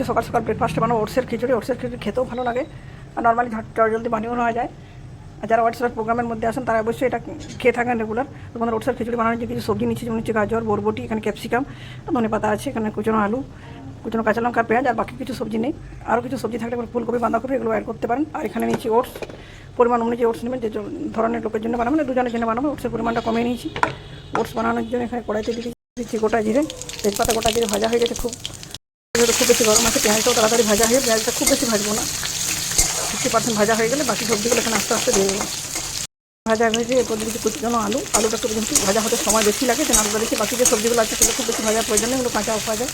আজকে সকাল সকাল ব্রেকফাস্টে বানাবো ওটসের খিচুড়ি। ওটসের খিচুড়ি খেতেও ভালো লাগে আর নর্মালি জলদি বানিয়েও নেওয়া যায়। আর যারা হোয়াটসঅ্যাপ প্রোগ্রামের মধ্যে আসেন তারা অবশ্যই এটা খেয়ে থাকেন রেগুলার। তোমাদের ওটসের খিচুড়ি বানানোর যে কিছু সবজি নিচ্ছি, যেমন হচ্ছে গাজর, বরবটি, এখানে ক্যাপসিকাম, ধনেপাতা আছে, এখানে কুচনো আলু, কুচনো কাঁচা লঙ্কা, পেঁয়াজ, আর বাকি কিছু সবজি নেই। আরও কিছু সবজি থাকলে ফুলকপি, বাঁধাকপি এগুলো অ্যাড করতে পারেন। আর এখানে নিচ্ছি ওটস, পরিমাণ অনুযায়ী ওটস নেবেন। যে ধরনের লোকের জন্য বানাবেন, দুজনের জন্য বানাবেন, ওটসের পরিমাণটা কমিয়ে নিয়েছি। ওটস বানানোর জন্য এখানে কড়াইতে দিচ্ছি গোটা জিরে, তেজপাতা, গোটা জিরে ভাজা হয়ে গেছে। খুব বেশি গরম আছে, পেঁয়াজটাও তাড়াতাড়ি ভাজা হয়ে, পেঁয়াজটা খুব বেশি ভাজবো না, 50% ভাজা হয়ে গেলে বাকি সবজিগুলো এখানে আস্তে আস্তে দিয়ে দেবো। ভাজা হয়েছে, এরপর দিচ্ছি কুচনো আলু। আলুটা একটু কিন্তু ভাজা হতে সময় বেশি লাগে, যেন আলুটা দিচ্ছি। বাকি যে সবজিগুলো আছে সেগুলো খুব বেশি ভাজার প্রয়োজন নেই, এগুলো কাঁচা ভাজা।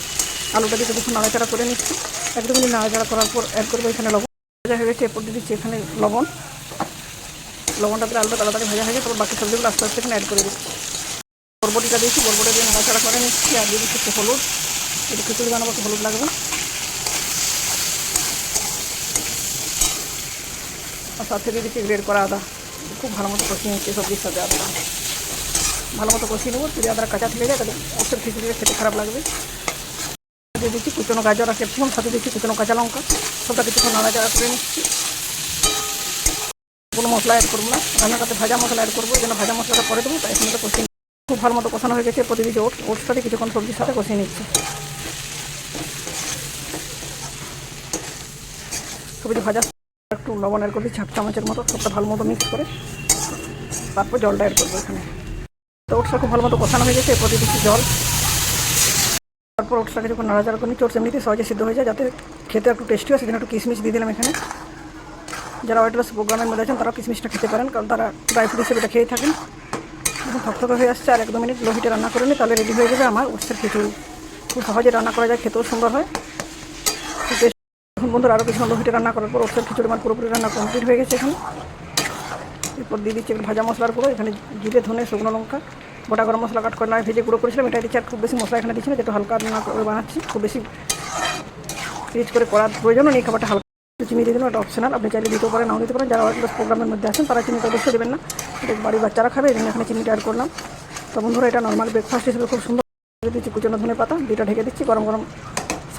আলুটা দিয়ে কিছু নাড়াচাড়া করে নিচ্ছি। একদম নাড়াচাড়া করার পর অ্যাড করবো এখানে লবণ। ভাজা হয়ে গেছে, এরপর দিচ্ছি এখানে লবণটা দিয়ে আলুটা তাড়াতাড়ি ভাজা হয়ে গেছে। তারপর বাকি সবজিগুলো আস্তে আস্তে এখানে অ্যাড করে দিচ্ছি। বরবটিটা দিয়েছি, বরবটি দিয়ে নাড়াচাড়া করে নিচ্ছি। আর দিয়ে দিচ্ছি একটু হলুদ, একটু খিচুড়ি বানাবো, একটু হলুদ লাগবে। আর সাথে দিয়ে দিচ্ছি গ্রেড করা আদা। খুব ভালো মতো কষিয়ে নিচ্ছি সবজির সাথে। আদা ভালো মতো কষিয়ে নেবো, যদি আদাটা কাঁচা থেকে যায় তাহলে ওটসের খিচুড়িটা খেতে খারাপ লাগবে। দিয়ে দিচ্ছি কুচনো গাজর আর ক্যাপসিকাম, সাথে দিচ্ছি কুচনো কাঁচা লঙ্কা। সবটা কিছুক্ষণ নাড়াচাড়া করে নিচ্ছি। কোনো মশলা অ্যাড করবো না, রান্নাটাতে ভাজা মশলা অ্যাড করবো, এই জন্য ভাজা মশলাটা পরে দেবো। তাই এখানে তো কষিয়ে খুব ভালো মতো কষানো হয়ে গেছে। প্রতি দিচ্ছি ওটসটাতে কিছুক্ষণ সবজির সাথে কষিয়ে নিচ্ছি। সবজি ভাজা একটু লবণ অ্যাড করে দিচ্ছি, 1 চামচের মতো। সবটা ভালো মতো মিক্স করে তারপর জলটা অ্যাড করবো এখানে। তো ওটসটা খুব ভালো মতো কষানো হয়ে গেছে, এরপর দিচ্ছি জল। তারপর ওটসটাকে যখন নাড়াচাড়া করে নিচ্ছি, ওটস এমনিতে সহজে সিদ্ধ হয়ে যায়, যাতে খেতে একটু টেস্টি হয়, সেজন্য একটু কিশমিশ দিয়ে দিলাম এখানে। যারা ওয়েট লস প্রোগ্রামের মধ্যে আছেন তারা কিশমিশটা খেতে পারেন, কারণ তারা ড্রাই ফ্রুট হিসেবে এটা খেয়ে থাকেন। যখন থকথকে হয়ে আসছে, আর 1-2 মিনিট লো হিটে রান্না করে নিই, তাহলে রেডি হয়ে যাবে আমার ওটসের খিচুড়ি। খুব সহজে রান্না করা যায়, খেতেও সুন্দর হয়। এখন বন্ধুরা আরও কিছু লো হিটে রান্না করার পর ওটসের খিচুড়ি আমার পুরোপুরি রান্না কমপ্লিট হয়ে গেছে এখানে। এরপর দিয়ে দিচ্ছি ভাজা মশলার গুঁড়ো। এখানে জিরে, ধনে, শুকনো লঙ্কা, গোটা গরম মশলা কাট করে নয় ভেজে গুঁড়ো করেছিলাম, এটা দিচ্ছি। আর খুব বেশি মশলা এখানে দিচ্ছি না, যেটা হালকা রান্না করে বানাচ্ছি। খুব বেশি রিচ করে করার প্রয়োজনও নেই, খাবারটা হালকা। চিনি দিয়ে দিন, এটা অপশনাল, আপনি চাইলে দিতেও পারেন, নাও দিতে পারেন। যারা ওয়েট লস প্রোগ্রামের মধ্যে আছেন তারা চিনিটা অবশ্যই দেবেন না, বাড়ির বাচ্চারা খাবে, এই জন্য এখানে চিনিটা অ্যাড করলাম। তো বন্ধুরা এটা নর্মাল ব্রেকফাস্ট হিসেবে খুব সুন্দর। দিচ্ছি কুচনো ধনেপাতা, দুইটা ঢেকে দিচ্ছি, গরম গরম